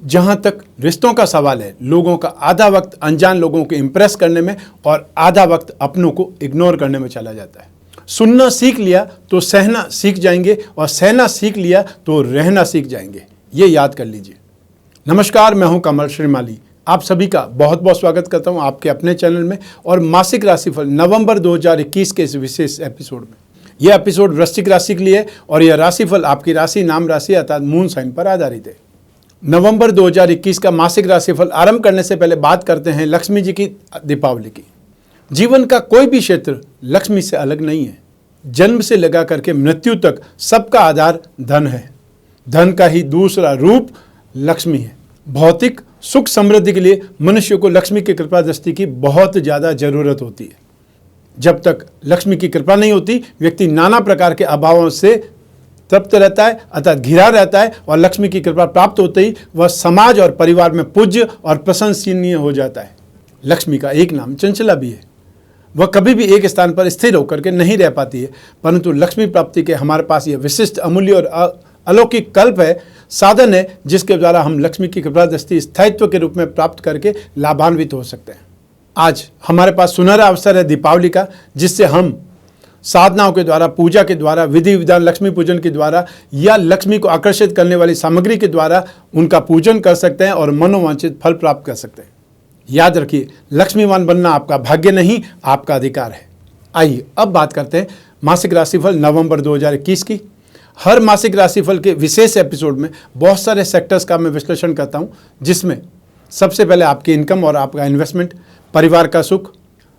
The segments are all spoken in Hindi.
जहाँ तक रिश्तों का सवाल है, लोगों का आधा वक्त अनजान लोगों को इम्प्रेस करने में और आधा वक्त अपनों को इग्नोर करने में चला जाता है। सुनना सीख लिया तो सहना सीख जाएंगे और सहना सीख लिया तो रहना सीख जाएंगे, ये याद कर लीजिए। नमस्कार, मैं हूं कमल श्रीमाली। आप सभी का बहुत बहुत स्वागत करता हूं आपके अपने चैनल में और मासिक राशिफल नवंबर 2021 के इस विशेष एपिसोड में। यह एपिसोड वृश्चिक राशि के लिए है और यह राशिफल आपकी राशि, नाम राशि अर्थात मून साइन पर आधारित है। नवंबर 2021 का मासिक राशिफल आरंभ करने से पहले बात करते हैं लक्ष्मी जी की दीपावली की। जीवन का कोई भी क्षेत्र लक्ष्मी से अलग नहीं है। जन्म से लगा करके मृत्यु तक सबका आधार धन है। धन का ही दूसरा रूप लक्ष्मी है। भौतिक सुख समृद्धि के लिए मनुष्य को लक्ष्मी की कृपा दृष्टि की बहुत ज़्यादा जरूरत होती है। जब तक लक्ष्मी की कृपा नहीं होती, व्यक्ति नाना प्रकार के अभावों से तृप्त रहता है अर्थात घिरा रहता है और लक्ष्मी की कृपा प्राप्त होते ही वह समाज और परिवार में पूज्य और प्रशंसनीय हो जाता है। लक्ष्मी का एक नाम चंचला भी है। वह कभी भी एक स्थान पर स्थिर होकर के नहीं रह पाती है, परंतु लक्ष्मी प्राप्ति के हमारे पास यह विशिष्ट, अमूल्य और अलौकिक कल्प है, साधन है, जिसके द्वारा हम लक्ष्मी की कृपा दृष्टि स्थायित्व के रूप में प्राप्त करके लाभान्वित हो सकते हैं। आज हमारे पास सुनहरा अवसर है दीपावली का, जिससे हम साधनाओं के द्वारा, पूजा के द्वारा, विधि विधान, लक्ष्मी पूजन के द्वारा या लक्ष्मी को आकर्षित करने वाली सामग्री के द्वारा उनका पूजन कर सकते हैं और मनोवांछित फल प्राप्त कर सकते हैं। याद रखिए, लक्ष्मीवान बनना आपका भाग्य नहीं, आपका अधिकार है। आइए अब बात करते हैं मासिक राशिफल नवंबर 2021 की। हर मासिक राशिफल के विशेष एपिसोड में बहुत सारे सेक्टर्स का मैं विश्लेषण करता हूं, जिसमें सबसे पहले आपकी इनकम और आपका इन्वेस्टमेंट, परिवार का सुख,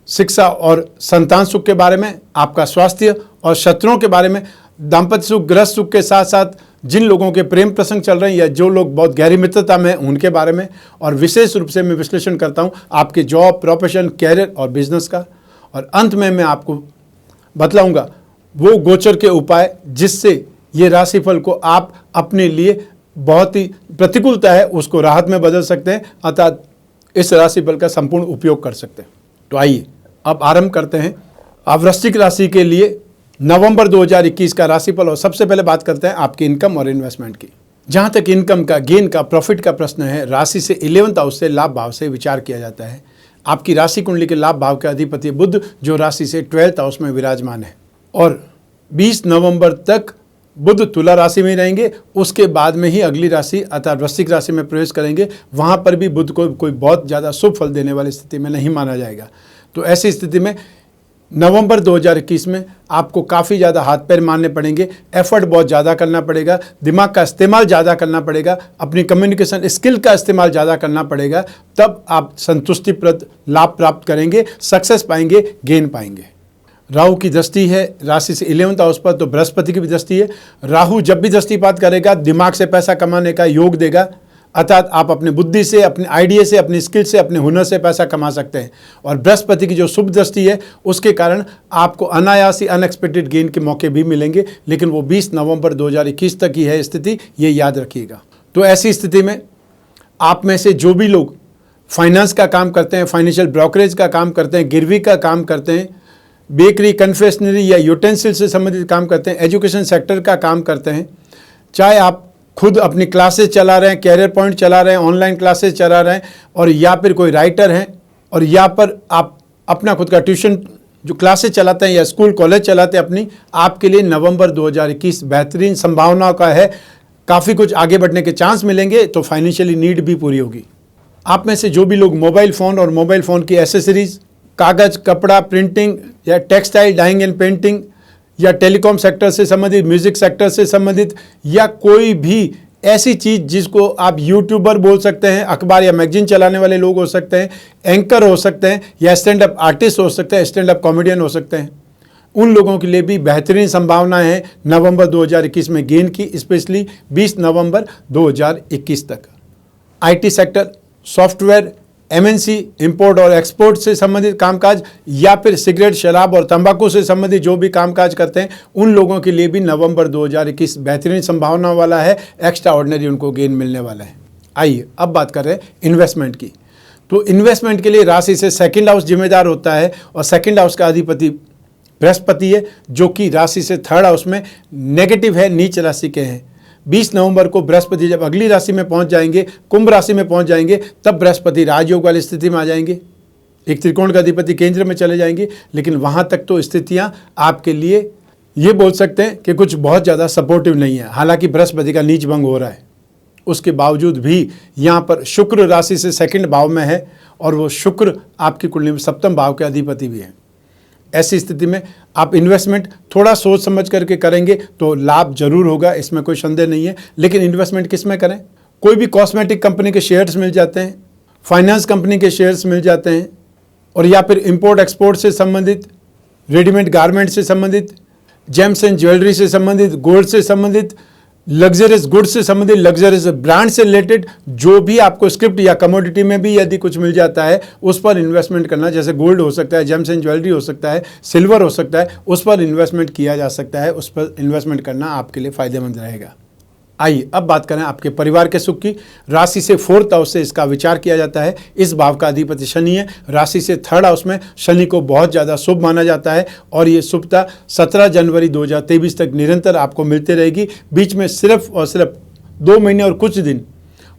शिक्षा और संतान सुख के बारे में, आपका स्वास्थ्य और शत्रुओं के बारे में, दाम्पत्य सुख, गृहस्थ सुख के साथ साथ जिन लोगों के प्रेम प्रसंग चल रहे हैं या जो लोग बहुत गहरी मित्रता में हैं उनके बारे में, और विशेष रूप से मैं विश्लेषण करता हूं आपके जॉब, प्रोफेशन, कैरियर और बिजनेस का। और अंत में मैं आपको बतलाऊंगा वो गोचर के उपाय जिससे ये राशिफल को आप अपने लिए बहुत ही प्रतिकूलता है उसको राहत में बदल सकते हैं, अर्थात इस राशिफल का संपूर्ण उपयोग कर सकते हैं। तो आइए अब आरंभ करते हैं आप वृश्चिक राशि के लिए नवंबर 2021 का राशिफल। और सबसे पहले बात करते हैं आपकी इनकम और इन्वेस्टमेंट की। जहां तक इनकम का, गेन का, प्रॉफिट का प्रश्न है, राशि से 11th हाउस से लाभ भाव से विचार किया जाता है। आपकी राशि कुंडली के लाभ भाव के अधिपति बुध जो राशि से 12th हाउस में विराजमान है और 20 नवंबर तक बुध तुला राशि में रहेंगे। उसके बाद में ही अगली राशि अर्थात वृश्चिक राशि में प्रवेश करेंगे। वहाँ पर भी बुध को कोई बहुत ज़्यादा शुभ फल देने वाली स्थिति में नहीं माना जाएगा। तो ऐसी स्थिति में नवंबर 2021 में आपको काफ़ी ज़्यादा हाथ पैर मारने पड़ेंगे, एफर्ट बहुत ज़्यादा करना पड़ेगा, दिमाग का इस्तेमाल ज़्यादा करना पड़ेगा, अपनी कम्युनिकेशन स्किल का इस्तेमाल ज़्यादा करना पड़ेगा, तब आप संतुष्टिप्रद लाभ प्राप्त करेंगे, सक्सेस पाएंगे, गेन पाएंगे। राहु की दृष्टि है राशि से 11th हाउस पर, तो बृहस्पति की भी दृष्टि है। राहु जब भी दृष्टिपात करेगा दिमाग से पैसा कमाने का योग देगा, अर्थात आप अपने बुद्धि से, अपने आइडिया से, अपनी स्किल से, अपने हुनर से पैसा कमा सकते हैं। और बृहस्पति की जो शुभ दृष्टि है उसके कारण आपको अनायासी अनएक्सपेक्टेड गेन के मौके भी मिलेंगे, लेकिन वो 20 नवंबर 2021 तक ही है स्थिति, ये याद रखिएगा। तो ऐसी स्थिति में आप में से जो भी लोग फाइनेंस का काम करते हैं, फाइनेंशियल ब्रोकरेज का काम करते हैं, गिरवी का काम करते हैं, बेकरी, कन्फेक्शनरी या यूटेंसिल से संबंधित काम करते हैं, एजुकेशन सेक्टर का काम करते हैं, चाहे आप खुद अपनी क्लासेस चला रहे हैं, कैरियर पॉइंट चला रहे हैं, ऑनलाइन क्लासेस चला रहे हैं, और या फिर कोई राइटर हैं, और या पर आप अपना खुद का ट्यूशन जो क्लासेस चलाते हैं या स्कूल कॉलेज चलाते हैं अपनी, आपके लिए नवंबर 2021 बेहतरीन संभावनाओं का है। काफ़ी कुछ आगे बढ़ने के चांस मिलेंगे, तो फाइनेंशियली नीड भी पूरी होगी। आप में से जो भी लोग मोबाइल फ़ोन और मोबाइल फ़ोन की एसेसरीज़, कागज़, कपड़ा, प्रिंटिंग या टेक्सटाइल, डाइंग एंड पेंटिंग या टेलीकॉम सेक्टर से संबंधित, म्यूज़िक सेक्टर से संबंधित, या कोई भी ऐसी चीज़ जिसको आप यूट्यूबर बोल सकते हैं, अखबार या मैगजीन चलाने वाले लोग हो सकते हैं, एंकर हो सकते हैं, या स्टैंड अप आर्टिस्ट हो सकते हैं, स्टैंड अप कॉमेडियन हो सकते हैं, उन लोगों के लिए भी बेहतरीन संभावनाएं हैं नवंबर 2021 में गेन की, स्पेशली 20 नवंबर 2021 तक। IT sector, software, MNC, import और एक्सपोर्ट से संबंधित कामकाज, या फिर सिगरेट, शराब और तंबाकू से संबंधित जो भी कामकाज करते हैं उन लोगों के लिए भी नवंबर 2021 बेहतरीन संभावना वाला है। एक्स्ट्रा ऑर्डिनरी उनको गेन मिलने वाला है। आइए अब बात कर रहे हैं इन्वेस्टमेंट की। तो इन्वेस्टमेंट के लिए राशि से 2nd हाउस जिम्मेदार होता है और 2nd हाउस का अधिपति बृहस्पति है, जो कि राशि से 3rd हाउस में नेगेटिव है, नीच राशि के हैं। 20 नवंबर को बृहस्पति जब अगली राशि में पहुंच जाएंगे, कुंभ राशि में पहुंच जाएंगे, तब बृहस्पति राजयोग वाली स्थिति में आ जाएंगे, एक त्रिकोण का अधिपति केंद्र में चले जाएंगे। लेकिन वहां तक तो स्थितियां आपके लिए ये बोल सकते हैं कि कुछ बहुत ज़्यादा सपोर्टिव नहीं है। हालांकि बृहस्पति का नीच भंग हो रहा है, उसके बावजूद भी यहाँ पर शुक्र राशि से सेकंड भाव में है और वो शुक्र आपकी कुंडली में सप्तम भाव के अधिपति भी है। ऐसी स्थिति में आप इन्वेस्टमेंट थोड़ा सोच समझ करके करेंगे तो लाभ जरूर होगा, इसमें कोई संदेह नहीं है। लेकिन इन्वेस्टमेंट किस में करें? कोई भी कॉस्मेटिक कंपनी के शेयर्स मिल जाते हैं, फाइनेंस कंपनी के शेयर्स मिल जाते हैं, और या फिर इंपोर्ट एक्सपोर्ट से संबंधित, रेडीमेड गारमेंट से संबंधित, जेम्स एंड ज्वेलरी से संबंधित, गोल्ड से संबंधित, लग्जरियस गुड्स से संबंधित, लग्जरियस ब्रांड से रिलेटेड जो भी आपको स्क्रिप्ट या कमोडिटी में भी यदि कुछ मिल जाता है उस पर इन्वेस्टमेंट करना, जैसे गोल्ड हो सकता है, जेम्स एंड ज्वेलरी हो सकता है, सिल्वर हो सकता है, उस पर इन्वेस्टमेंट किया जा सकता है। उस पर इन्वेस्टमेंट करना आपके लिए फायदेमंद रहेगा। आइए अब बात करें आपके परिवार के सुख की। राशि से 4th हाउस से इसका विचार किया जाता है। इस भाव का अधिपति शनि है। राशि से 3rd हाउस में शनि को बहुत ज़्यादा शुभ माना जाता है और ये शुभता 17 जनवरी 2023 तक निरंतर आपको मिलती रहेगी। बीच में सिर्फ और सिर्फ 2 महीने और कुछ दिन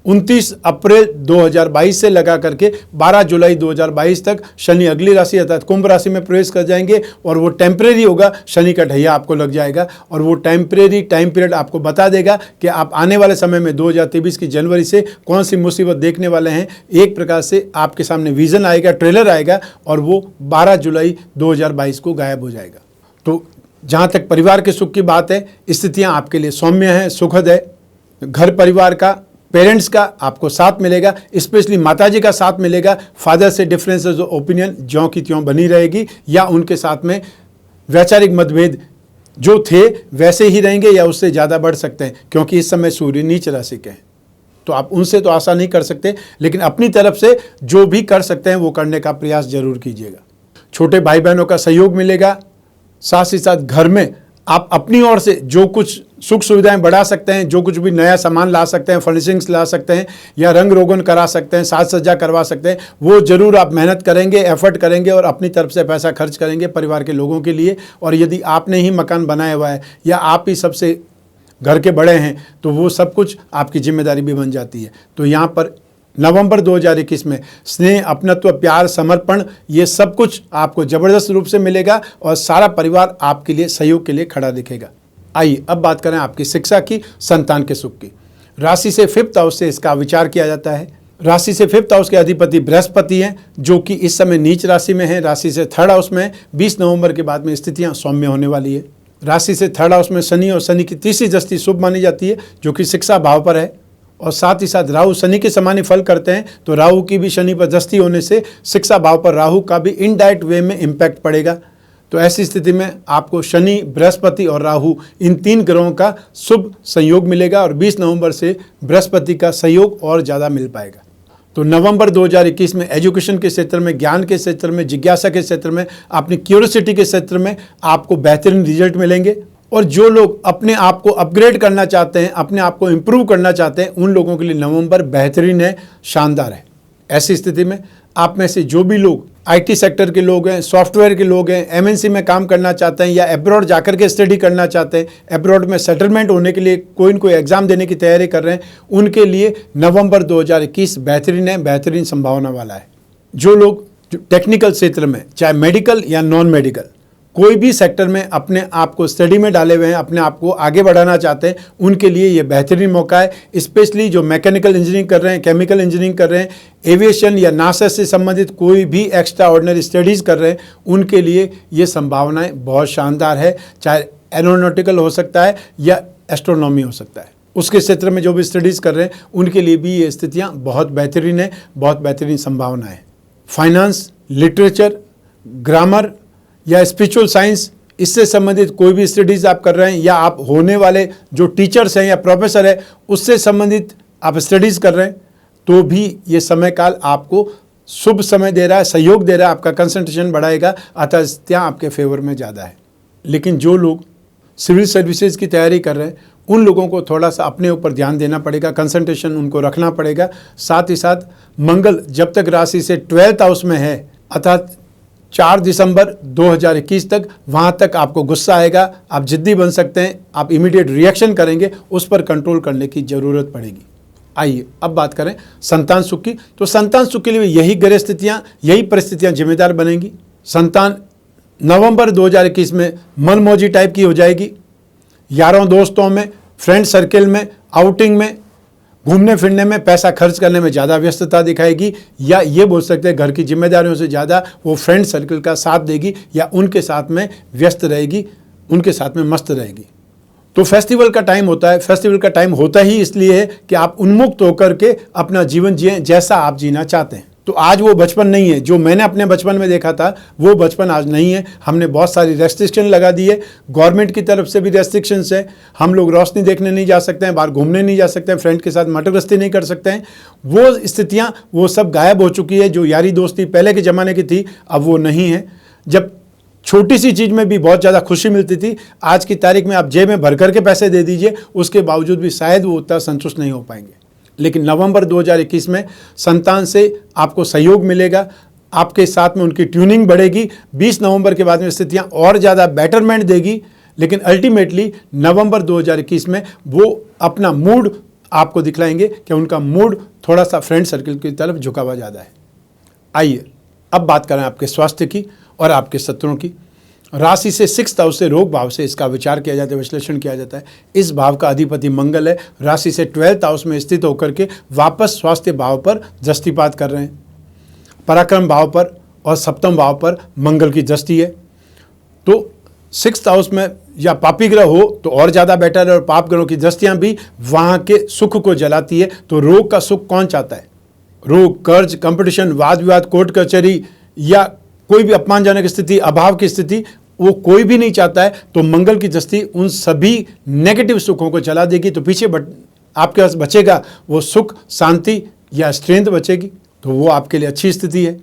29 अप्रैल 2022 से लगा करके 12 जुलाई 2022 तक शनि अगली राशि अर्थात कुंभ राशि में प्रवेश कर जाएंगे और वो टेम्परेरी होगा। शनि का ढैया आपको लग जाएगा और वो टेम्परेरी टाइम पीरियड आपको बता देगा कि आप आने वाले समय में 2023 की जनवरी से कौन सी मुसीबत देखने वाले हैं। एक प्रकार से आपके सामने विजन आएगा, ट्रेलर आएगा और वो 12 जुलाई 2022 को गायब हो जाएगा। तो जहाँ तक परिवार के सुख की बात है, स्थितियाँ आपके लिए सौम्य हैं, सुखद है। घर परिवार का, पेरेंट्स का आपको साथ मिलेगा, स्पेशली माताजी का साथ मिलेगा। फादर से डिफरेंसेस ऑफ ओपिनियन ज्यों की त्यों बनी रहेगी या उनके साथ में वैचारिक मतभेद जो थे वैसे ही रहेंगे या उससे ज़्यादा बढ़ सकते हैं, क्योंकि इस समय सूर्य नीच राशि के हैं। तो आप उनसे तो आशा नहीं कर सकते, लेकिन अपनी तरफ से जो भी कर सकते हैं वो करने का प्रयास जरूर कीजिएगा। छोटे भाई बहनों का सहयोग मिलेगा। साथ ही साथ घर में आप अपनी ओर से जो कुछ सुख सुविधाएं बढ़ा सकते हैं, जो कुछ भी नया सामान ला सकते हैं, फर्निशिंग्स ला सकते हैं या रंग रोगन करा सकते हैं, साज सज्जा करवा सकते हैं, वो जरूर आप मेहनत करेंगे, एफर्ट करेंगे और अपनी तरफ से पैसा खर्च करेंगे परिवार के लोगों के लिए। और यदि आपने ही मकान बनाया हुआ है या आप ही सबसे घर के बड़े हैं तो वो सब कुछ आपकी जिम्मेदारी भी बन जाती है। तो यहाँ पर नवंबर 2021 में स्नेह, अपनत्व, प्यार, समर्पण ये सब कुछ आपको ज़बरदस्त रूप से मिलेगा और सारा परिवार आपके लिए सहयोग के लिए खड़ा दिखेगा। आइए अब बात करें आपकी शिक्षा की, संतान के सुख की। राशि से 5th हाउस से इसका विचार किया जाता है। राशि से 5th हाउस के अधिपति बृहस्पति हैं, जो कि इस समय नीच राशि में है। राशि से 3rd हाउस में 20 नवंबर के बाद में स्थितियां सौम्य होने वाली है। राशि से 3rd हाउस में शनि और शनि की तीसरी दृष्टि शुभ मानी जाती है, जो कि शिक्षा भाव पर है। और साथ ही साथ राहु शनि के समान ही फल करते हैं, तो राहु की भी शनि पर दृष्टि होने से शिक्षा भाव पर राहु का भी इनडायरेक्ट वे में इम्पैक्ट पड़ेगा। तो ऐसी स्थिति में आपको शनि, बृहस्पति और राहु इन 3 ग्रहों का शुभ संयोग मिलेगा और 20 नवंबर से बृहस्पति का सहयोग और ज़्यादा मिल पाएगा। तो नवंबर 2021 में एजुकेशन के क्षेत्र में, ज्ञान के क्षेत्र में, जिज्ञासा के क्षेत्र में, अपनी क्यूरियोसिटी के क्षेत्र में आपको बेहतरीन रिजल्ट मिलेंगे। और जो लोग अपने आप को अपग्रेड करना चाहते हैं, अपने आप को इम्प्रूव करना चाहते हैं, उन लोगों के लिए नवंबर बेहतरीन है, शानदार है। ऐसी स्थिति में आप में से जो भी लोग आईटी सेक्टर के लोग हैं, सॉफ्टवेयर के लोग हैं, एमएनसी में काम करना चाहते हैं या एब्रॉड जाकर के स्टडी करना चाहते हैं, एब्रॉड में सेटलमेंट होने के लिए कोई न कोई एग्जाम देने की तैयारी कर रहे हैं, उनके लिए नवंबर 2021 बेहतरीन है, बेहतरीन संभावना वाला है। जो लोग टेक्निकल क्षेत्र में, चाहे मेडिकल या नॉन मेडिकल, कोई भी सेक्टर में अपने आप को स्टडी में डाले हुए हैं, अपने आप को आगे बढ़ाना चाहते हैं, उनके लिए ये बेहतरीन मौका है। स्पेशली जो मैकेनिकल इंजीनियरिंग कर रहे हैं, केमिकल इंजीनियरिंग कर रहे हैं, एविएशन या नासा से संबंधित कोई भी एक्स्ट्रा ऑर्डिनरी स्टडीज़ कर रहे हैं, उनके लिए ये संभावनाएं बहुत शानदार है। चाहे एरोनॉटिकल हो सकता है या एस्ट्रोनॉमी हो सकता है, उसके क्षेत्र में जो भी स्टडीज़ कर रहे हैं उनके लिए भी ये स्थितियाँ बहुत बेहतरीन है, बहुत बेहतरीन संभावना है। फाइनेंस, लिटरेचर, ग्रामर या स्पिरिचुअल साइंस, इससे संबंधित कोई भी स्टडीज़ आप कर रहे हैं या आप होने वाले जो टीचर्स हैं या प्रोफेसर है उससे संबंधित आप स्टडीज़ कर रहे हैं, तो भी ये समय काल आपको शुभ समय दे रहा है, सहयोग दे रहा है, आपका कंसंट्रेशन बढ़ाएगा, अतः स्थितियाँ आपके फेवर में ज़्यादा है। लेकिन जो लोग सिविल सर्विसेज की तैयारी कर रहे हैं उन लोगों को थोड़ा सा अपने ऊपर ध्यान देना पड़ेगा, कंसंट्रेशन उनको रखना पड़ेगा। साथ ही साथ मंगल जब तक राशि से 12th हाउस में है, अर्थात 4 दिसंबर 2021 तक, वहाँ तक आपको गुस्सा आएगा, आप जिद्दी बन सकते हैं, आप इमीडिएट रिएक्शन करेंगे, उस पर कंट्रोल करने की ज़रूरत पड़ेगी। आइए अब बात करें संतान सुख की। तो संतान सुख के लिए यही ग्रह स्थितियाँ, यही परिस्थितियाँ जिम्मेदार बनेंगी। संतान नवंबर 2021 में मनमौजी टाइप की हो जाएगी, यारों दोस्तों में, फ्रेंड सर्किल में, आउटिंग में, घूमने फिरने में, पैसा खर्च करने में ज़्यादा व्यस्तता दिखाएगी, या ये बोल सकते हैं घर की जिम्मेदारियों से ज़्यादा वो फ्रेंड सर्किल का साथ देगी या उनके साथ में व्यस्त रहेगी, उनके साथ में मस्त रहेगी। तो फेस्टिवल का टाइम होता है, फेस्टिवल का टाइम होता ही इसलिए है कि आप उन्मुक्त होकर के अपना जीवन जिएं जैसा आप जीना चाहते हैं। तो आज वो बचपन नहीं है जो मैंने अपने बचपन में देखा था, वो बचपन आज नहीं है। हमने बहुत सारी रेस्ट्रिक्शन लगा दी है, गवर्नमेंट की तरफ से भी रेस्ट्रिक्शंस है। हम लोग रोशनी देखने नहीं जा सकते हैं, बाहर घूमने नहीं जा सकते हैं, फ्रेंड के साथ मटरगस्ती नहीं कर सकते हैं। वो स्थितियाँ वो सब गायब हो चुकी है। जो यारी दोस्ती पहले के ज़माने की थी अब वो नहीं है। जब छोटी सी चीज़ में भी बहुत ज़्यादा खुशी मिलती थी, आज की तारीख में आप जेब में भर करके पैसे दे दीजिए, उसके बावजूद भी शायद वो उतना संतुष्ट नहीं हो पाएंगे। लेकिन नवंबर 2021 में संतान से आपको सहयोग मिलेगा, आपके साथ में उनकी ट्यूनिंग बढ़ेगी। 20 नवंबर के बाद में स्थितियाँ और ज़्यादा बेटरमेंट देगी, लेकिन अल्टीमेटली नवंबर 2021 में वो अपना मूड आपको दिखलाएंगे कि उनका मूड थोड़ा सा फ्रेंड सर्किल की तरफ झुका हुआ ज़्यादा है। आइए अब बात करें आपके स्वास्थ्य की और आपके शत्रुओं की। राशि से 6th हाउस से रोग भाव से इसका विचार किया जाता है, विश्लेषण किया जाता है। इस भाव का अधिपति मंगल है, राशि से 12th हाउस में स्थित होकर के वापस स्वास्थ्य भाव पर दृष्टिपात कर रहे हैं। पराक्रम भाव पर और 7वें भाव पर मंगल की दृष्टि है। तो 6th हाउस में या पापी ग्रह हो तो और ज़्यादा बेटर है, और पाप ग्रहों की दृष्टियाँ भी वहाँ के सुख को जलाती है। तो रोग का सुख कौन चाहता है? रोग, कर्ज, कंपटीशन, वाद विवाद, कोर्ट कचहरी या कोई भी अपमानजनक स्थिति, अभाव की स्थिति, वो कोई भी नहीं चाहता है। तो मंगल की दृष्टि उन सभी नेगेटिव सुखों को चला देगी। तो पीछे आपके पास बचेगा वो सुख, शांति या स्ट्रेंथ बचेगी। तो वो आपके लिए अच्छी स्थिति है।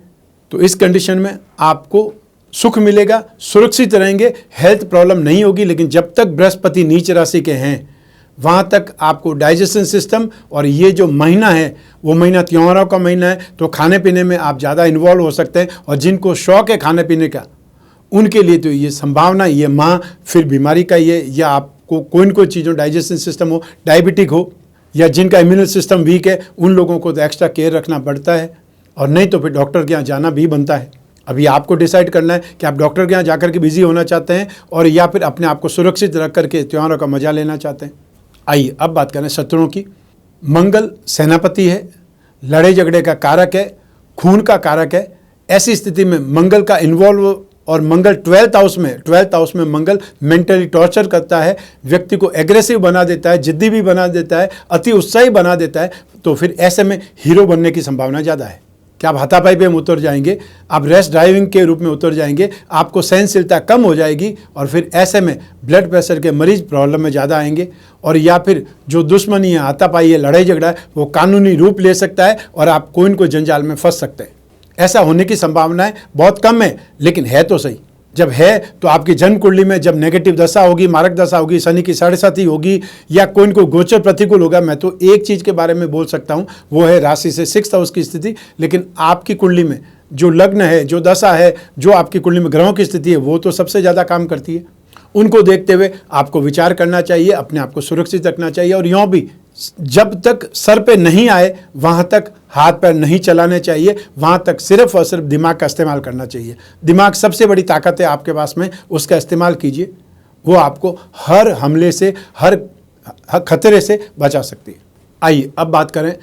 तो इस कंडीशन में आपको सुख मिलेगा, सुरक्षित रहेंगे, हेल्थ प्रॉब्लम नहीं होगी। लेकिन जब तक बृहस्पति नीच राशि के हैं वहाँ तक आपको डाइजेशन सिस्टम, और ये जो महीना है वो महीना त्योहारों का महीना है, तो खाने पीने में आप ज़्यादा इन्वॉल्व हो सकते हैं। और जिनको शौक है खाने पीने का, उनके लिए तो ये संभावना, ये माह फिर बीमारी का ये, या आपको कोई न कोई चीज़ों डाइजेशन सिस्टम हो, डायबिटिक हो, या जिनका इम्यून सिस्टम वीक है, उन लोगों को तो एक्स्ट्रा केयर रखना पड़ता है। और नहीं तो फिर डॉक्टर के यहाँ जाना भी बनता है। अभी आपको डिसाइड करना है कि आप डॉक्टर के यहाँ जाकर के बिजी होना चाहते हैं और या फिर अपने आप को सुरक्षित रख करके त्योहारों का मजा लेना चाहते हैं। आइए अब बात करें शत्रुओं की। मंगल सेनापति है, लड़ाई झगड़े का कारक है, खून का कारक है। ऐसी स्थिति में मंगल का इन्वॉल्व, और मंगल 12th हाउस में मंगल मेंटली टॉर्चर करता है, व्यक्ति को एग्रेसिव बना देता है, जिद्दी भी बना देता है, अति उत्साही बना देता है। तो फिर ऐसे में हीरो बनने की संभावना ज़्यादा है कि आप हाथापाई पे उतर जाएंगे, आप रैश ड्राइविंग के रूप में उतर जाएंगे, आपको सहनशीलता कम हो जाएगी, और फिर ऐसे में ब्लड प्रेशर के मरीज प्रॉब्लम में ज़्यादा आएंगे। और या फिर जो दुश्मनी है, हाथापाई है, लड़ाई झगड़ा है, वो कानूनी रूप ले सकता है और आप कोई न कोई जंजाल में फंस सकते हैं। ऐसा होने की संभावनाएं बहुत कम है, लेकिन है तो सही। जब है तो आपकी जन्म कुंडली में जब नेगेटिव दशा होगी, मारक दशा होगी, शनि की 7.5 होगी, या कोई न कोई गोचर प्रतिकूल होगा, मैं तो एक चीज़ के बारे में बोल सकता हूँ, वो है राशि से 6th हाउस की स्थिति। लेकिन आपकी कुंडली में जो लग्न है, जो दशा है, जो आपकी कुंडली में ग्रहों की स्थिति है, वो तो सबसे ज़्यादा काम करती है। उनको देखते हुए आपको विचार करना चाहिए, अपने आप को सुरक्षित रखना चाहिए। और यूँ भी जब तक सर पे नहीं आए वहाँ तक हाथ पैर नहीं चलाने चाहिए, वहाँ तक सिर्फ और सिर्फ दिमाग का इस्तेमाल करना चाहिए। दिमाग सबसे बड़ी ताकत है आपके पास में, उसका इस्तेमाल कीजिए, वो आपको हर हमले से, हर खतरे से बचा सकती है। आइए अब बात करें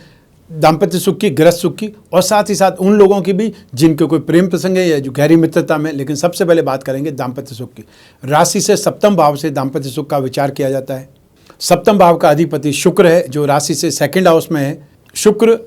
दाम्पत्य सुख की, गृहस्थ सुख की, और साथ ही साथ उन लोगों की भी जिनके कोई प्रेम प्रसंग है या जो गहरी मित्रता में। लेकिन सबसे पहले बात करेंगे दाम्पत्य सुख की। राशि से 7वें भाव से दाम्पत्य सुख का विचार किया जाता है। 7वें भाव का अधिपति शुक्र है, जो राशि से 2nd हाउस में है। शुक्र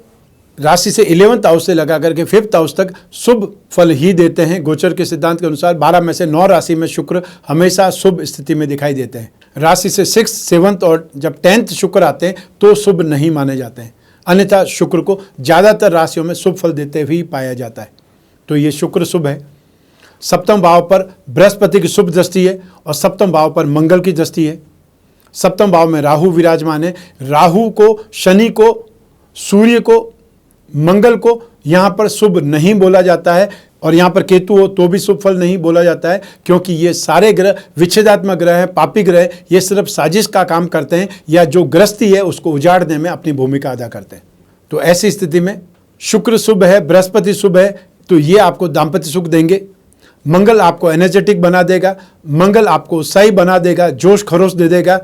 राशि से 11th हाउस से लगा करके 5th हाउस तक शुभ फल ही देते हैं। गोचर के सिद्धांत के अनुसार 12 में से 9 राशि में शुक्र हमेशा शुभ स्थिति में दिखाई देते हैं। राशि से 6th, 7th और जब 10th शुक्र आते हैं तो शुभ नहीं माने जाते हैं। अन्यथा शुक्र को ज़्यादातर राशियों में शुभ फल देते हुए पाया जाता है। तो ये शुक्र शुभ है। 7वें भाव पर बृहस्पति की शुभ दृष्टि है और 7वें भाव पर मंगल की दृष्टि है। 7वें भाव में राहु विराजमान है। राहु को, शनि को, सूर्य को, मंगल को यहाँ पर शुभ नहीं बोला जाता है। और यहाँ पर केतु हो तो भी शुभ फल नहीं बोला जाता है, क्योंकि ये सारे ग्रह विच्छेदात्मक ग्रह हैं, पापी ग्रह हैं। ये सिर्फ साजिश का काम करते हैं या जो गृहस्थी है उसको उजाड़ने में अपनी भूमिका अदा करते हैं। तो ऐसी स्थिति में शुक्र शुभ है, बृहस्पति शुभ है, तो ये आपको दाम्पत्य सुख देंगे। मंगल आपको एनर्जेटिक बना देगा, मंगल आपको उत्साही बना देगा, जोश खरोश दे देगा।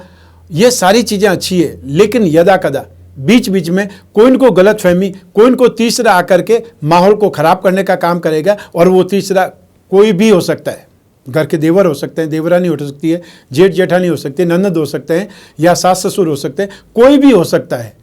ये सारी चीज़ें अच्छी है, लेकिन यदा कदा बीच बीच में कोई इनको गलत फहमी, कोई इनको तीसरा आकर के माहौल को खराब करने का काम करेगा। और वो तीसरा कोई भी हो सकता है, घर के देवर हो सकते हैं, देवरानी हो सकती है, जेठ जेठानी हो सकती है, ननद हो सकते हैं, या सास ससुर हो सकते हैं, कोई भी हो सकता है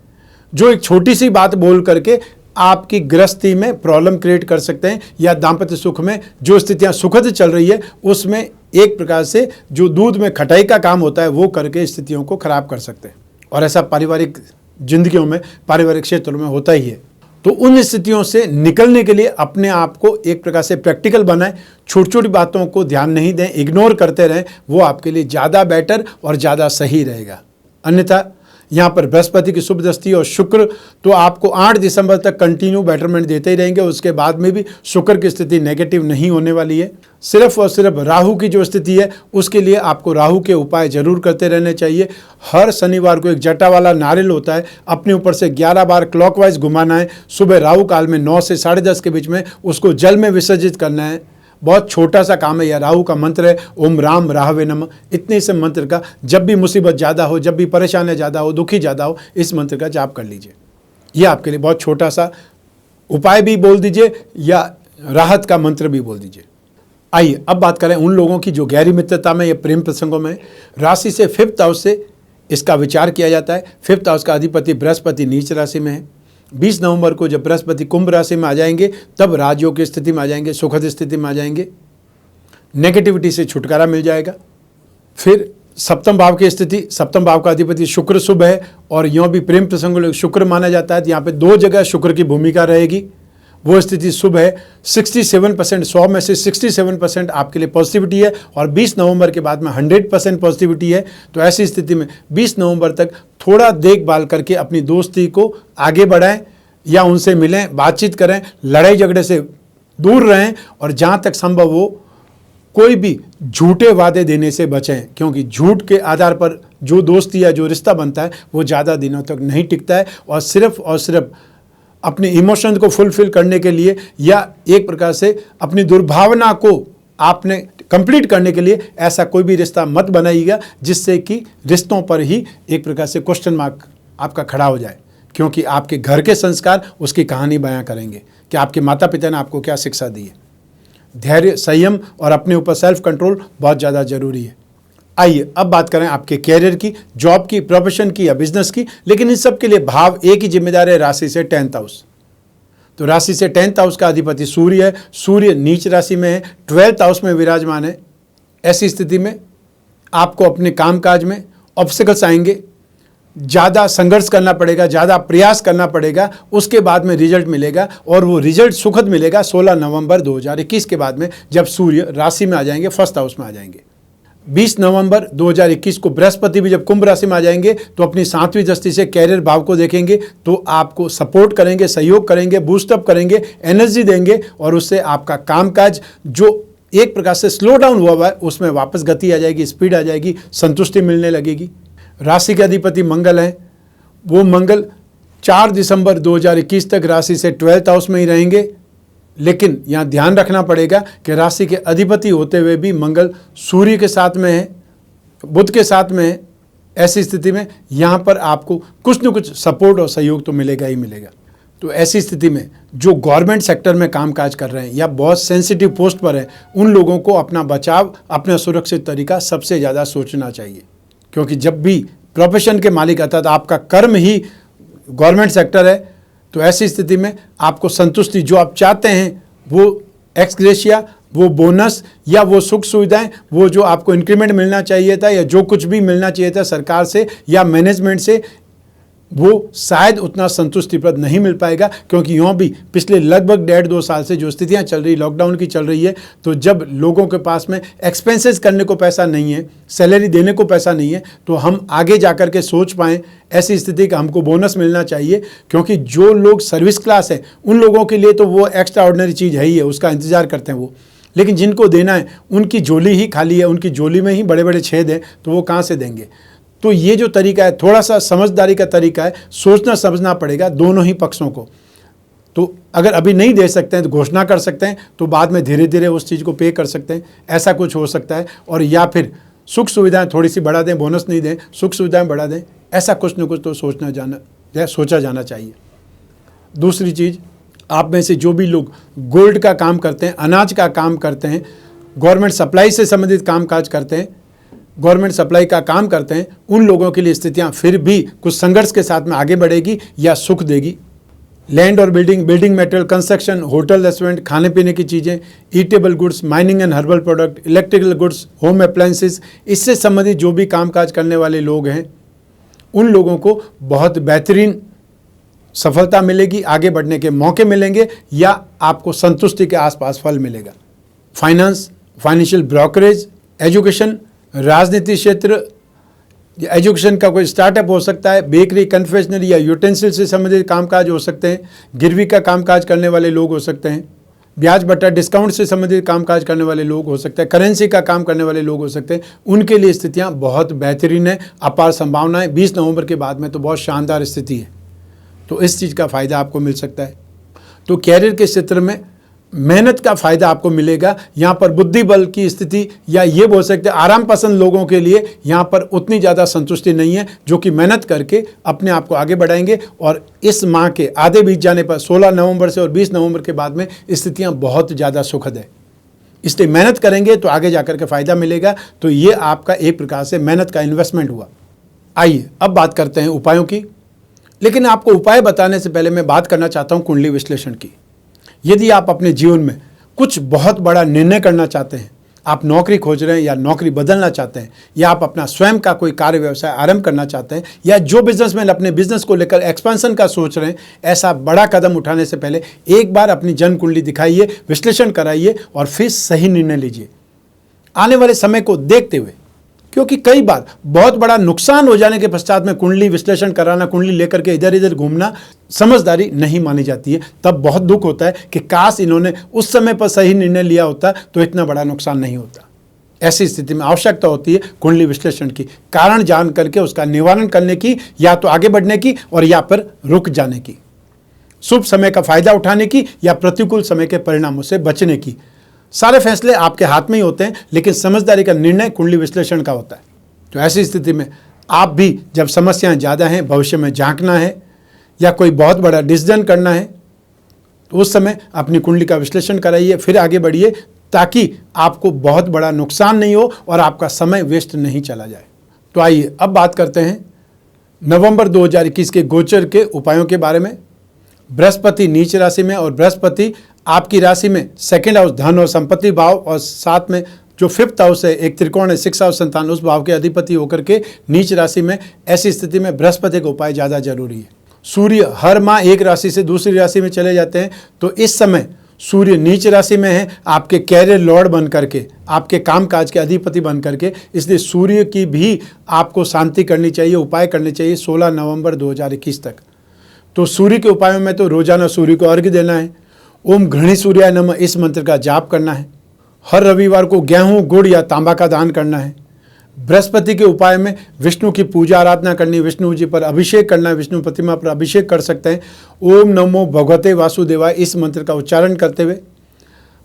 जो एक छोटी सी बात बोल करके आपकी गृहस्थी में प्रॉब्लम क्रिएट कर सकते हैं, या दाम्पत्य सुख में जो स्थितियां सुखद चल रही है उसमें एक प्रकार से जो दूध में खटाई का काम होता है वो करके स्थितियों को खराब कर सकते हैं। और ऐसा पारिवारिक जिंदगियों में, पारिवारिक क्षेत्रों में होता ही है। तो उन स्थितियों से निकलने के लिए अपने आप को एक प्रकार से प्रैक्टिकल बनाएं, छोटी छोटी बातों को ध्यान नहीं दें, इग्नोर करते रहें, वो आपके लिए ज़्यादा बेटर और ज़्यादा सही रहेगा। अन्यथा यहाँ पर बृहस्पति की शुभ दृष्टि और शुक्र तो आपको 8 दिसंबर तक कंटिन्यू बेटरमेंट देते ही रहेंगे। उसके बाद में भी शुक्र की स्थिति नेगेटिव नहीं होने वाली है। सिर्फ और सिर्फ राहु की जो स्थिति है उसके लिए आपको राहु के उपाय जरूर करते रहने चाहिए। हर शनिवार को एक जटा वाला नारियल होता है, अपने ऊपर से 11 बार क्लॉकवाइज घुमाना है। सुबह राहु काल में 9 से 10:30 के बीच में उसको जल में विसर्जित करना है। बहुत छोटा सा काम है। यह राहु का मंत्र है, ओम राम राहवे नमः। इतने से मंत्र का जब भी मुसीबत ज़्यादा हो, जब भी परेशानी ज़्यादा हो, दुखी ज़्यादा हो, इस मंत्र का जाप कर लीजिए। यह आपके लिए बहुत छोटा सा उपाय भी बोल दीजिए या राहत का मंत्र भी बोल दीजिए। आइए अब बात करें उन लोगों की जो गहरी मित्रता में या प्रेम प्रसंगों में राशि से 5th हाउस से इसका विचार किया जाता है। 5th हाउस का अधिपति बृहस्पति नीच राशि में है। 20 नवंबर को जब बृहस्पति कुंभ राशि में आ जाएंगे तब राजयोग की स्थिति में आ जाएंगे, सुखद स्थिति में आ जाएंगे, नेगेटिविटी से छुटकारा मिल जाएगा। फिर सप्तम भाव की स्थिति, सप्तम भाव का अधिपति शुक्र शुभ है और यूँ भी प्रेम प्रसंगों में शुक्र माना जाता है। तो यहाँ पे 2 जगह शुक्र की भूमिका रहेगी। वो स्थिति शुभ है। 67%, 100 में से 67% आपके लिए पॉजिटिविटी है और 20 नवंबर के बाद में 100% पॉजिटिविटी है। तो ऐसी स्थिति में 20 नवंबर तक थोड़ा देखभाल करके अपनी दोस्ती को आगे बढ़ाएं या उनसे मिलें, बातचीत करें, लड़ाई झगड़े से दूर रहें और जहाँ तक संभव हो कोई भी झूठे वादे देने से बचें, क्योंकि झूठ के आधार पर जो दोस्ती या जो रिश्ता बनता है वो ज़्यादा दिनों तक नहीं टिकता है। और सिर्फ अपने इमोशन को फुलफिल करने के लिए या एक प्रकार से अपनी दुर्भावना को आपने कंप्लीट करने के लिए ऐसा कोई भी रिश्ता मत बनाइएगा जिससे कि रिश्तों पर ही एक प्रकार से क्वेश्चन मार्क आपका खड़ा हो जाए, क्योंकि आपके घर के संस्कार उसकी कहानी बयां करेंगे कि आपके माता पिता ने आपको क्या शिक्षा दी है। धैर्य, संयम और अपने ऊपर सेल्फ कंट्रोल बहुत ज़्यादा जरूरी है। आइए अब बात करें आपके कैरियर की, जॉब की, प्रोफेशन की या बिजनेस की। लेकिन इन सब के लिए भाव एक ही जिम्मेदार है, राशि से 10th हाउस। तो राशि से 10th हाउस का अधिपति सूर्य है। सूर्य नीच राशि में है, 12th हाउस में विराजमान है। ऐसी स्थिति में आपको अपने कामकाज में ऑब्स्टिकल्स आएंगे, ज़्यादा संघर्ष करना पड़ेगा, ज़्यादा प्रयास करना पड़ेगा, उसके बाद में रिजल्ट मिलेगा और वो रिजल्ट सुखद मिलेगा 16 नवंबर 2021 के बाद में, जब सूर्य राशि में आ जाएंगे, 1st हाउस में आ जाएंगे। 20 नवंबर 2021 को बृहस्पति भी जब कुंभ राशि में आ जाएंगे तो अपनी 7वीं दृष्टि से कैरियर भाव को देखेंगे, तो आपको सपोर्ट करेंगे, सहयोग करेंगे, बूस्टअप करेंगे, एनर्जी देंगे और उससे आपका कामकाज जो एक प्रकार से स्लो डाउन हुआ है उसमें वापस गति आ जाएगी, स्पीड आ जाएगी, संतुष्टि मिलने लगेगी। राशि के अधिपति मंगल हैं। वो मंगल 4 दिसंबर 2021 तक राशि से 12th हाउस में ही रहेंगे। लेकिन यहाँ ध्यान रखना पड़ेगा कि राशि के अधिपति होते हुए भी मंगल सूर्य के साथ में है, बुध के साथ में है। ऐसी स्थिति में यहाँ पर आपको कुछ न कुछ सपोर्ट और सहयोग तो मिलेगा ही मिलेगा। तो ऐसी स्थिति में जो गवर्नमेंट सेक्टर में कामकाज कर रहे हैं या बहुत सेंसिटिव पोस्ट पर हैं, उन लोगों को अपना बचाव, अपना सुरक्षित तरीका सबसे ज़्यादा सोचना चाहिए, क्योंकि जब भी प्रोफेशन के मालिक अर्थात आपका कर्म ही गवर्नमेंट सेक्टर है तो ऐसी स्थिति में आपको संतुष्टि जो आप चाहते हैं, वो एक्स ग्रेशिया, वो बोनस या वो सुख सुविधाएं, वो जो आपको इंक्रीमेंट मिलना चाहिए था या जो कुछ भी मिलना चाहिए था सरकार से या मैनेजमेंट से, वो शायद उतना संतुष्टिप्रद नहीं मिल पाएगा, क्योंकि यूँ भी पिछले लगभग 1.5-2 साल से जो स्थितियाँ चल रही, लॉकडाउन की चल रही है, तो जब लोगों के पास में एक्सपेंसेस करने को पैसा नहीं है, सैलरी देने को पैसा नहीं है, तो हम आगे जा कर के सोच पाएँ ऐसी स्थिति का हमको बोनस मिलना चाहिए। क्योंकि जो लोग सर्विस क्लास है उन लोगों के लिए तो वो एक्स्ट्रा ऑर्डिनरी चीज़ है ही है, उसका इंतज़ार करते हैं वो, लेकिन जिनको देना है उनकी झोली ही खाली है, उनकी झोली में ही बड़े बड़े छेद हैं, तो वो कहाँ से देंगे। तो ये जो तरीका है थोड़ा सा समझदारी का तरीका है, सोचना समझना पड़ेगा दोनों ही पक्षों को। तो अगर अभी नहीं दे सकते हैं तो घोषणा कर सकते हैं, तो बाद में धीरे धीरे उस चीज़ को पे कर सकते हैं, ऐसा कुछ हो सकता है। और या फिर सुख सुविधाएं थोड़ी सी बढ़ा दें, बोनस नहीं दें, सुख सुविधाएं बढ़ा दें, ऐसा कुछ न कुछ तो सोचा जाना चाहिए। दूसरी चीज़, आप में से जो भी लोग गोल्ड का काम करते हैं, अनाज का काम करते हैं, गवर्नमेंट सप्लाई से संबंधित कामकाज करते हैं, गवर्नमेंट सप्लाई का काम करते हैं, उन लोगों के लिए स्थितियां फिर भी कुछ संघर्ष के साथ में आगे बढ़ेगी या सुख देगी। लैंड और building material, construction, hotel, restaurant, खाने पीने की चीज़ें, eatable goods, mining and herbal product, electrical goods, home appliances, इससे संबंधित जो भी कामकाज करने वाले लोग हैं उन लोगों को बहुत बेहतरीन सफलता मिलेगी, आगे बढ़ने के मौके मिलेंगे या आपको संतुष्टि के आसपास फल मिलेगा। फाइनेंस, फाइनेंशियल ब्रोकरेज, एजुकेशन, राजनीति क्षेत्र, एजुकेशन का कोई स्टार्टअप हो सकता है, बेकरी, कन्फेक्शनरी या यूटेंसिल से संबंधित कामकाज हो सकते हैं, गिरवी का कामकाज करने वाले लोग हो सकते हैं, ब्याज बट्टा डिस्काउंट से संबंधित कामकाज करने वाले लोग हो सकते हैं, करेंसी का काम करने वाले लोग हो सकते हैं। उनके लिए स्थितियां बहुत बेहतरीन है, अपार संभावनाएं। 20 नवंबर के बाद में तो बहुत शानदार स्थिति है, तो इस चीज़ का फ़ायदा आपको मिल सकता है। तो कैरियर के क्षेत्र में मेहनत का फ़ायदा आपको मिलेगा। यहाँ पर बुद्धि बल की स्थिति, या ये बोल सकते हैं आराम पसंद लोगों के लिए यहाँ पर उतनी ज़्यादा संतुष्टि नहीं है, जो कि मेहनत करके अपने आप को आगे बढ़ाएंगे। और इस माह के आधे बीत जाने पर 16 नवंबर से और 20 नवंबर के बाद में स्थितियाँ बहुत ज़्यादा सुखद है, इसलिए मेहनत करेंगे तो आगे जाकर के फ़ायदा मिलेगा। तो ये आपका एक प्रकार से मेहनत का इन्वेस्टमेंट हुआ। आइए अब बात करते हैं उपायों की। लेकिन आपको उपाय बताने से पहले मैं बात करना चाहता हूँ कुंडली विश्लेषण की। यदि आप अपने जीवन में कुछ बहुत बड़ा निर्णय करना चाहते हैं, आप नौकरी खोज रहे हैं या नौकरी बदलना चाहते हैं, या आप अपना स्वयं का कोई कार्य व्यवसाय आरंभ करना चाहते हैं, या जो बिजनेसमैन अपने बिजनेस को लेकर एक्सपेंशन का सोच रहे हैं, ऐसा बड़ा कदम उठाने से पहले एक बार अपनी जन्म कुंडली दिखाइए, विश्लेषण कराइए और फिर सही निर्णय लीजिए आने वाले समय को देखते हुए। क्योंकि कई बार बहुत बड़ा नुकसान हो जाने के पश्चात में कुंडली विश्लेषण कराना, कुंडली लेकर के इधर इधर घूमना समझदारी नहीं मानी जाती है। तब बहुत दुख होता है कि काश इन्होंने उस समय पर सही निर्णय लिया होता तो इतना बड़ा नुकसान नहीं होता। ऐसी स्थिति में आवश्यकता होती है कुंडली विश्लेषण की, कारण जान करके उसका निवारण करने की, या तो आगे बढ़ने की और या पर रुक जाने की, शुभ समय का फायदा उठाने की या प्रतिकूल समय के परिणामों से बचने की। सारे फैसले आपके हाथ में ही होते हैं, लेकिन समझदारी का निर्णय कुंडली विश्लेषण का होता है। तो ऐसी स्थिति में आप भी जब समस्याएं ज़्यादा हैं, भविष्य में झांकना है या कोई बहुत बड़ा डिसीजन करना है, तो उस समय अपनी कुंडली का विश्लेषण कराइए, फिर आगे बढ़िए, ताकि आपको बहुत बड़ा नुकसान नहीं हो और आपका समय वेस्ट नहीं चला जाए। तो आइए अब बात करते हैं नवंबर 2021 के गोचर के उपायों के बारे में। बृहस्पति नीच राशि में, और बृहस्पति आपकी राशि में सेकंड हाउस धन और संपत्ति भाव, और साथ में जो 5th हाउस है, एक त्रिकोण है 6 हाउस संतान, उस भाव के अधिपति होकर के नीच राशि में। ऐसी स्थिति में बृहस्पति का उपाय ज़्यादा जरूरी है। सूर्य हर माह एक राशि से दूसरी राशि में चले जाते हैं, तो इस समय सूर्य नीच राशि में है, आपके कैरियर लॉर्ड बन करके, आपके कामकाज के अधिपति बन करके। इसलिए सूर्य की भी आपको शांति करनी चाहिए, उपाय करने चाहिए 16 नवंबर 2021 तक। तो सूर्य के उपायों में तो रोजाना सूर्य को अर्घ्य देना है, ओम घृणी सूर्याय नमः इस मंत्र का जाप करना है, हर रविवार को गेहूं, गुड़ या तांबा का दान करना है। बृहस्पति के उपाय में विष्णु की पूजा आराधना करनी, विष्णु जी पर अभिषेक करना है, विष्णु प्रतिमा पर अभिषेक कर सकते हैं। ओम नमो भगवते वासुदेवाय इस मंत्र का उच्चारण करते हुए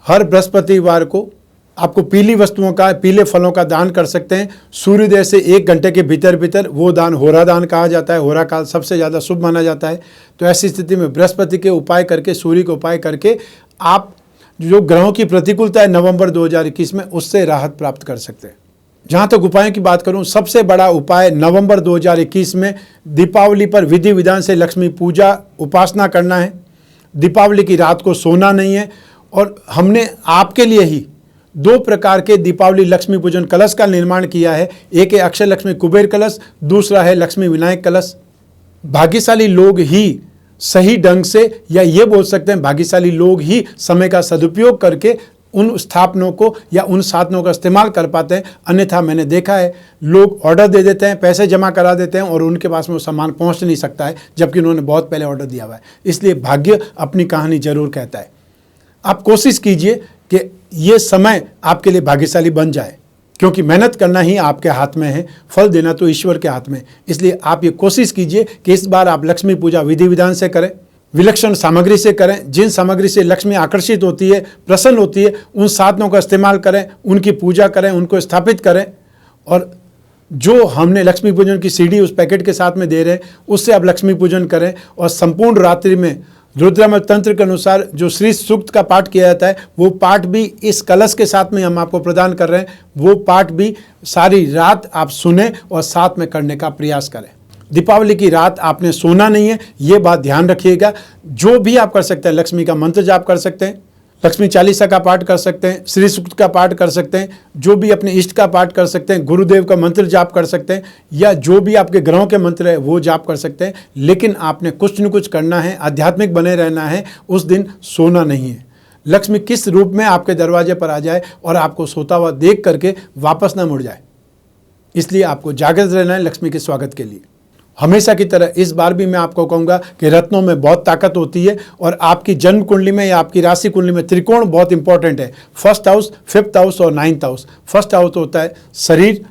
हर बृहस्पतिवार को आपको पीली वस्तुओं का, पीले फलों का दान कर सकते हैं। सूर्योदय से 1 घंटे के भीतर भीतर वो दान होरा दान कहा जाता है, होरा काल सबसे ज़्यादा शुभ माना जाता है। तो ऐसी स्थिति में बृहस्पति के उपाय करके, सूर्य के उपाय करके आप जो ग्रहों की प्रतिकूलता है नवंबर 2021 में, उससे राहत प्राप्त कर सकते हैं। जहाँ तक उपायों की बात करूँ, सबसे बड़ा उपाय नवंबर 2021 में दीपावली पर विधि विधान से लक्ष्मी पूजा उपासना करना है। दीपावली की रात को सोना नहीं है, और हमने आपके लिए ही 2 प्रकार के दीपावली लक्ष्मी पूजन कलश का निर्माण किया है। एक है अक्षय लक्ष्मी कुबेर कलश, दूसरा है लक्ष्मी विनायक कलश। भाग्यशाली लोग ही सही ढंग से, या ये बोल सकते हैं भाग्यशाली लोग ही समय का सदुपयोग करके उन स्थापनों को या उन साधनों का इस्तेमाल कर पाते हैं। अन्यथा मैंने देखा है लोग ऑर्डर दे देते हैं, पैसे जमा करा देते हैं और उनके पास में वो सामान पहुंच नहीं सकता है, जबकि उन्होंने बहुत पहले ऑर्डर दिया हुआ है। इसलिए भाग्य अपनी कहानी जरूर कहता है। आप कोशिश कीजिए कि ये समय आपके लिए भाग्यशाली बन जाए, क्योंकि मेहनत करना ही आपके हाथ में है, फल देना तो ईश्वर के हाथ में। इसलिए आप ये कोशिश कीजिए कि इस बार आप लक्ष्मी पूजा विधि विधान से करें, विलक्षण सामग्री से करें। जिन सामग्री से लक्ष्मी आकर्षित होती है, प्रसन्न होती है, उन साधनों का इस्तेमाल करें, उनकी पूजा करें, उनको स्थापित करें। और जो हमने लक्ष्मी पूजन की सीडी उस पैकेट के साथ में दे रहे हैं, उससे आप लक्ष्मी पूजन करें। और संपूर्ण रात्रि में रुद्रम तंत्र के अनुसार जो श्री सूक्त का पाठ किया जाता है, वो पाठ भी इस कलश के साथ में हम आपको प्रदान कर रहे हैं। वो पाठ भी सारी रात आप सुने और साथ में करने का प्रयास करें। दीपावली की रात आपने सोना नहीं है, ये बात ध्यान रखिएगा। जो भी आप कर सकते हैं, लक्ष्मी का मंत्र जाप कर सकते हैं, लक्ष्मी चालीसा का पाठ कर सकते हैं, श्री सूक्त का पाठ कर सकते हैं, जो भी अपने इष्ट का पाठ कर सकते हैं, गुरुदेव का मंत्र जाप कर सकते हैं, या जो भी आपके ग्रहों के मंत्र है वो जाप कर सकते हैं। लेकिन आपने कुछ न कुछ करना है, आध्यात्मिक बने रहना है। उस दिन सोना नहीं है। लक्ष्मी किस रूप में आपके दरवाजे पर आ जाए और आपको सोता हुआ देख करके वापस ना मुड़ जाए, इसलिए आपको जागृत रहना है लक्ष्मी के स्वागत के लिए। हमेशा की तरह इस बार भी मैं आपको कहूँगा कि रत्नों में बहुत ताकत होती है, और आपकी जन्म कुंडली में या आपकी राशि कुंडली में त्रिकोण बहुत इंपॉर्टेंट है। फर्स्ट हाउस, फिफ्थ हाउस और नाइन्थ हाउस। फर्स्ट हाउस होता है शरीर,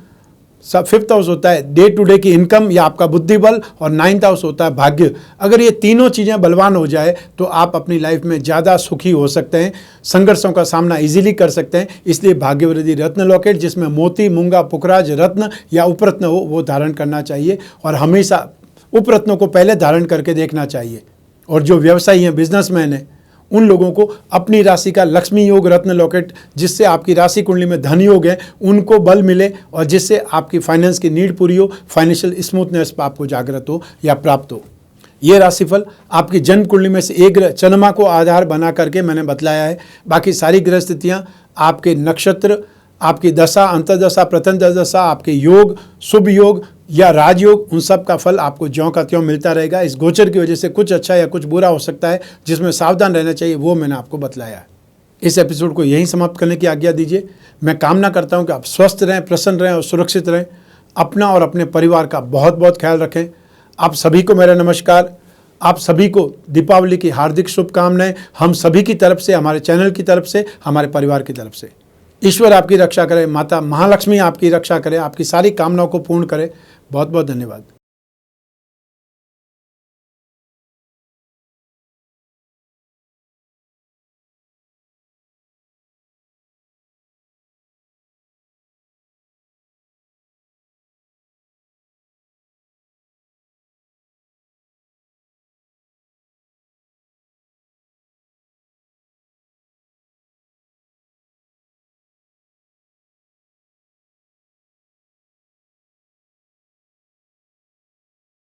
फिफ्थ हाउस होता है डे टू डे की इनकम या आपका बुद्धि बल, और नाइन्थ हाउस होता है भाग्य। अगर ये तीनों चीज़ें बलवान हो जाए तो आप अपनी लाइफ में ज़्यादा सुखी हो सकते हैं, संघर्षों का सामना इजीली कर सकते हैं। इसलिए भाग्यवृद्धि रत्न लॉकेट, जिसमें मोती, मूंगा, पुखराज रत्न या उपरत्न हो, वो धारण करना चाहिए। और हमेशा उपरत्नों को पहले धारण करके देखना चाहिए। और जो व्यवसायी हैं, बिजनेसमैन हैं, उन लोगों को अपनी राशि का लक्ष्मी योग रत्न लॉकेट, जिससे आपकी राशि कुंडली में धन योग है, उनको बल मिले और जिससे आपकी फाइनेंस की नीड पूरी हो, फाइनेंशियल स्मूथनेस आपको जागृत हो या प्राप्त हो। ये राशिफल आपकी जन्म कुंडली में से एक ग्रह चंद्रमा को आधार बना करके मैंने बतलाया है। बाकी सारी ग्रह स्थितियाँ आपके नक्षत्र, आपकी दशा, अंतर्दशा, प्रत्यंतर दशा, आपके योग, शुभ योग या राजयोग, उन सब का फल आपको ज्यों का त्यों मिलता रहेगा। इस गोचर की वजह से कुछ अच्छा या कुछ बुरा हो सकता है, जिसमें सावधान रहना चाहिए, वो मैंने आपको बतलाया है। इस एपिसोड को यहीं समाप्त करने की आज्ञा दीजिए। मैं कामना करता हूं कि आप स्वस्थ रहें, प्रसन्न रहें और सुरक्षित रहें। अपना और अपने परिवार का बहुत बहुत ख्याल रखें। आप सभी को मेरा नमस्कार। आप सभी को दीपावली की हार्दिक शुभकामनाएं, हम सभी की तरफ से, हमारे चैनल की तरफ से, हमारे परिवार की तरफ से। ईश्वर आपकी रक्षा करे, माता महालक्ष्मी आपकी रक्षा करे, आपकी सारी कामनाओं को पूर्ण करे। बहुत बहुत धन्यवाद।